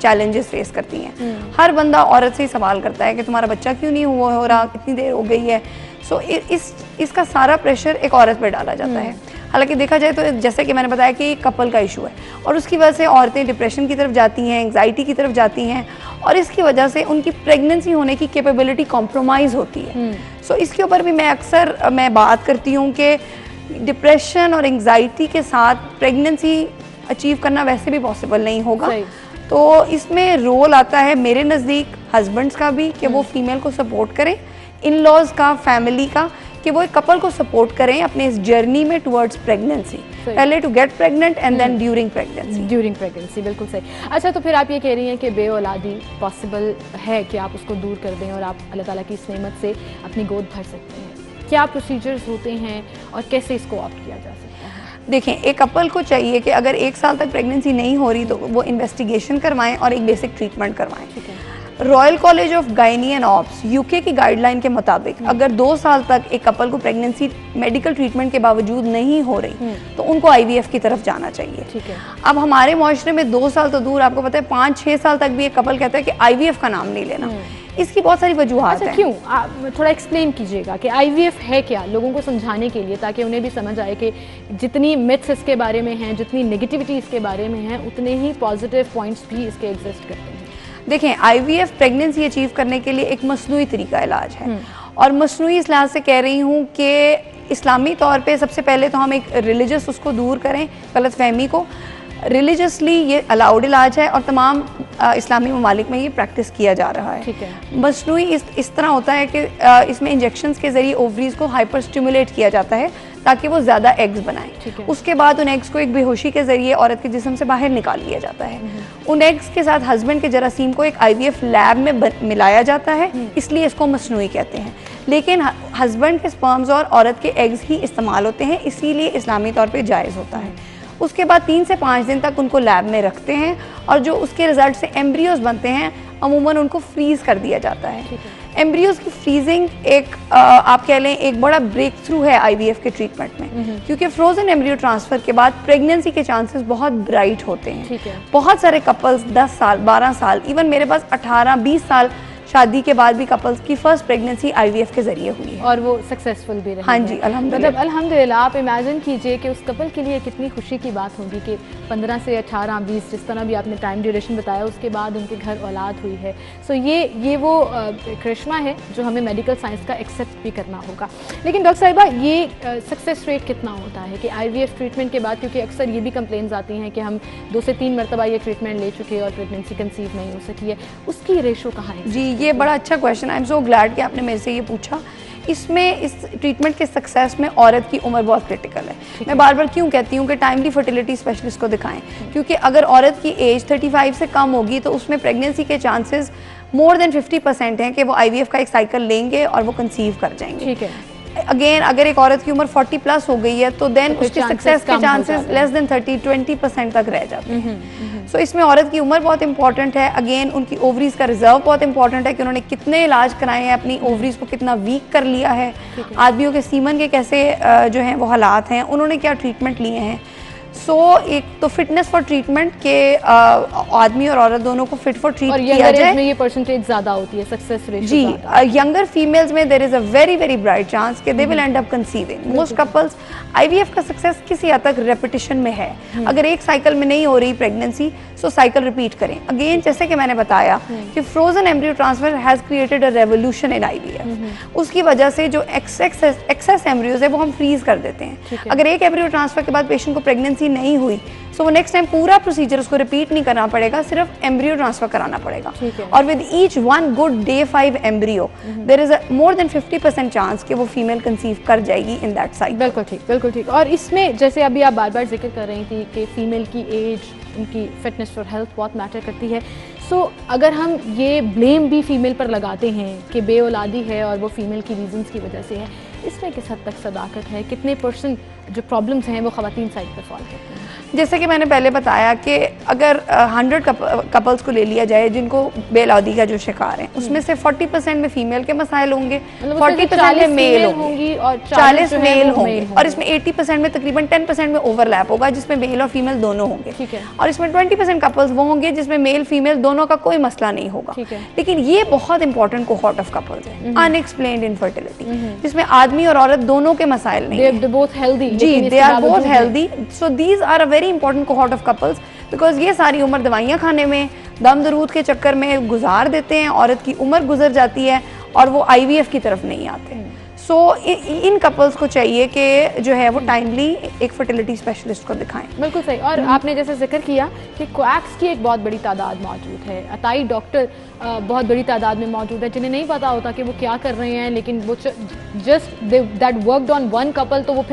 Challenges face करती हैं। हर बंदा औरत से ही सवाल करता है कि तुम्हारा बच्चा क्यों नहीं हुआ हो रहा, कितनी देर हो गई है। सो इसका सारा प्रेशर एक औरत पर डाला जाता है। हालांकि देखा जाए तो जैसे कि मैंने बताया कि कपल का इशू है और उसकी वजह से औरतें डिप्रेशन की तरफ जाती हैं, एंग्जाइटी की तरफ जाती हैं और इसकी वजह से उनकी प्रेगनेंसी होने की कैपेबिलिटी कॉम्प्रोमाइज़ होती है। सो इसके ऊपर भी मैं बात करती हूँ कि डिप्रेशन और एंग्जाइटी के साथ प्रेगनेंसी अचीव करना वैसे भी पॉसिबल नहीं होगा। तो इसमें रोल आता है मेरे नज़दीक हस्बैंड्स का भी कि वो फीमेल को सपोर्ट करें, इन लॉज का, फैमिली का, कि वो एक कपल को सपोर्ट करें अपने इस जर्नी में टुवर्ड्स प्रेगनेंसी, पहले to get pregnant and then during pregnancy. बिल्कुल सही। अच्छा, तो फिर आप ये कह रही हैं कि बे-औलादी पॉसिबल है कि आप उसको दूर कर दें और आप अल्लाह ताला की इस नेमत से अपनी गोद भर सकते हैं। क्या प्रोसीजर्स होते हैं और कैसे इसको ऑप्ट किया जा सकता है? देखें, एक कपल को चाहिए कि अगर 1 साल तक प्रेगनेंसी नहीं हो रही तो वो इन्वेस्टिगेशन करवाएं और एक बेसिक ट्रीटमेंट करवाएं। Royal college of gynae and ops UK की गाइडलाइन के मुताबिक अगर 2 साल तक एक कपल को प्रेगनेंसी मेडिकल ट्रीटमेंट के बावजूद नहीं हो रही तो उनको आईवीएफ की तरफ जाना चाहिए। ठीक है। अब हमारे मुआशरे में 2 साल तो दूर, आपको पता है 5-6 साल तक भी एक कपल कहता है कि आईवीएफ का नाम नहीं लेना। इसकी बहुत सारी वजूहात हैं। क्यों? आप थोड़ा एक्सप्लेन कीजिएगा कि आईवीएफ है क्या, लोगों को समझाने के लिए, ताकि उन्हें भी समझ आए कि जितनी मिथ्स इसके बारे में हैं, जितनी नेगेटिविटी इसके बारे में है, उतने ही पॉजिटिव पॉइंट्स भी इसके एग्जिस्ट करते हैं। देखें, आईवीएफ प्रेगनेंसी अचीव करने के लिए एक मसनूई तरीका इलाज है और मसनूई इस लिहाज से कह रही हूँ कि इस्लामी तौर पे सबसे पहले तो हम एक रिलीजियस उसको दूर करें, गलत फहमी को। रिलीजियसली ये अलाउड इलाज है और तमाम इस्लामी ममालिक में ये प्रैक्टिस किया जा रहा है। ठीक है। मसनूई इस तरह होता है कि इसमें इंजेक्शंस के ज़रिए ओवरीज को हाइपर स्टिमुलेट किया जाता है ताकि वो ज़्यादा एग्स बनाएं। उसके बाद उन एग्स को एक बेहोशी के ज़रिए औरत के जिस्म से बाहर निकाल लिया जाता है। उन एग्स के साथ हस्बैंड के जरासीम को एक आईवीएफ लैब में मिलाया जाता है, इसलिए इसको मसनूई कहते हैं। लेकिन हस्बैंड के स्पर्म्स और औरत के एग्स ही इस्तेमाल होते हैं, इसीलिए इस्लामी तौर पर जायज़ होता है। उसके बाद 3 से 5 दिन तक उनको लैब में रखते हैं और जो उसके रिजल्ट से एम्ब्रियोज बनते हैं अमूमन उनको फ्रीज कर दिया जाता है। एम्ब्रियोज की फ्रीजिंग एक आप कह लें एक बड़ा ब्रेक थ्रू है आईवीएफ के ट्रीटमेंट में, क्योंकि फ्रोजन एम्ब्रियो ट्रांसफर के बाद प्रेगनेंसी के चांसेस बहुत ब्राइट होते हैं। बहुत सारे कपल्स 10 साल 12 साल, इवन मेरे पास 18-20 साल शादी के बाद भी कपल्स की फर्स्ट प्रेगनेंसी आईवीएफ के जरिए हुई है और वो सक्सेसफुल भी रही। हाँ जी, अल्हम्दुलिल्लाह। मतलब अल्हम्दुलिल्लाह। आप इमेजिन कीजिए कि उस कपल के लिए कितनी खुशी की बात होगी कि 15 से 18-20 जिस तरह भी आपने टाइम ड्यूरेशन बताया, उसके बाद उनके घर औलाद हुई है। सो ये वो करिश्मा है जो हमें मेडिकल साइंस का एक्सेप्ट भी करना होगा। लेकिन डॉक्टर साहिबा, ये सक्सेस रेट कितना होता है कि आईवीएफ ट्रीटमेंट के बाद, क्योंकि अक्सर ये भी कंप्लेंट्स आती हैं कि हम 2 से 3 मरतबा ये ट्रीटमेंट ले चुके और प्रेगनेंसी कंसीव नहीं हो सकी है, उसकी रेशो कहाँ है? जी, ये बड़ा अच्छा क्वेश्चन है। आई एम सो ग्लैड कि आपने मेरे से ये पूछा। इसमें इस ट्रीटमेंट के सक्सेस में औरत की उम्र बहुत क्रिटिकल है। मैं बार बार क्यों कहती हूँ कि टाइमली फर्टिलिटी स्पेशलिस्ट को दिखाएं, क्योंकि अगर औरत की एज 35 से कम होगी तो उसमें प्रेगनेंसी के चांसेस मोर देन 50% हैं कि वो आईवीएफ का एक साइकिल लेंगे और वो कंसीव कर जाएंगे। ठीक है। अगेन, अगर एक औरत की उम्र 40+ हो गई है तो देन उसके सक्सेस के चांसेस लेस देन 30-20% तक रह जाते हैं। सो इसमें औरत की उम्र बहुत इंपॉर्टेंट है। अगेन, उनकी ओवरीज का रिजर्व बहुत इंपॉर्टेंट है कि उन्होंने कितने इलाज कराए हैं, अपनी ओवरीज को कितना वीक कर लिया है, आदमियों के सीमन के कैसे जो हैं वो हालात हैं, उन्होंने क्या ट्रीटमेंट लिए हैं। सो एक तो फिटनेस फॉर ट्रीटमेंट के आदमी और औरत दोनों को फिट फॉर ट्रीट किया जाए। में ये परसेंटेज ज़्यादा होती है सक्सेस रेट जी। यंगर फीमेल्स में there is a very very bright chance कि they will end up conceiving. Most couples IVF का सक्सेस किसी हद तक रेपिटेशन में है। अगर एक साइकिल में नहीं हो रही प्रेगनेंसी, सो साइकिल रिपीट करें। अगेन, जैसे कि मैंने बताया कि frozen embryo transfer has created a revolution in IVF. उसकी वजह से जो एक्सेस एम्ब्रियोज है वो हम फ्रीज कर देते हैं। अगर एक एम्ब्रियो ट्रांसफर के बाद पेशेंट को प्रेगनेंसी नहीं हुई, सो वो नेक्स्ट टाइम पूरा प्रोसीजर उसको रिपीट नहीं करना पड़ेगा, सिर्फ एम्ब्रियो ट्रांसफर कराना पड़ेगा। और with each 1 good day 5 embryo there is a more than 50% chance कि वो फीमेल कंसीव कर जाएगी इन दैट साइकिल। बिल्कुल ठीक, बिल्कुल ठीक। और इसमें जैसे अभी आप बार बार जिक्र कर रही थी कि फीमेल की एज, उनकी फिटनेस फॉर हेल्थ बहुत मैटर करती है। सो अगर हम ये ब्लेम भी फीमेल पर लगाते हैं कि बे-औलादी है और वो फीमेल की रीजंस की वजह से है, इसमें किस हद तक सदाकत है? कितने % जो प्रॉब्लम्स हैं वो ख़वातीन साइड पर सॉल्व करते हैं? जैसे कि मैंने पहले बताया कि अगर 100 कपल्स को ले लिया जाए जिनको बेलौदी का जो शिकार हैं, उसमें से 40% में फीमेल के मसाइल होंगे, 40% में मेल होंगी और 40 मेल होंगे, और इसमें 80% में तकरीबन 10% में ओवरलैप होगा जिसमें मेल और फीमेल दोनों होंगे। ठीक है। और इसमें 20% कपल्स वो होंगे जिसमें मेल फीमेल दोनों का कोई मसला नहीं होगा। ठीक है। लेकिन ये बहुत इंपॉर्टेंट कोहॉर्ट ऑफ कपल्स है, अनएक्सप्लेन्ड इनफर्टिलिटी, जिसमें आदमी और औरत दोनों के मसाइल नहीं है। They're both healthy, जी, लेकिन दे इसके आर बोथ बावजूद भी- healthy. So these are a very important cohort of couples, because ये सारी उम्र दवाइयाँ खाने में, दम दरूद के चक्कर में गुजार देते हैं, औरत की उम्र गुजर जाती है और वो IVF की तरफ नहीं आते। सो इन कपल्स को चाहिए कि जो है वो टाइमली एक फर्टिलिटी स्पेशलिस्ट को दिखाएं। बिल्कुल सही। और आपने जैसे जिक्र किया कि क्वैक्स की एक बहुत बड़ी तादाद मौजूद है, अताई डॉक्टर बहुत बड़ी तादाद में मौजूद है जिन्हें नहीं पता होता कि वो क्या कर रहे हैं, लेकिन वो just that worked on one couple, तो वो फिर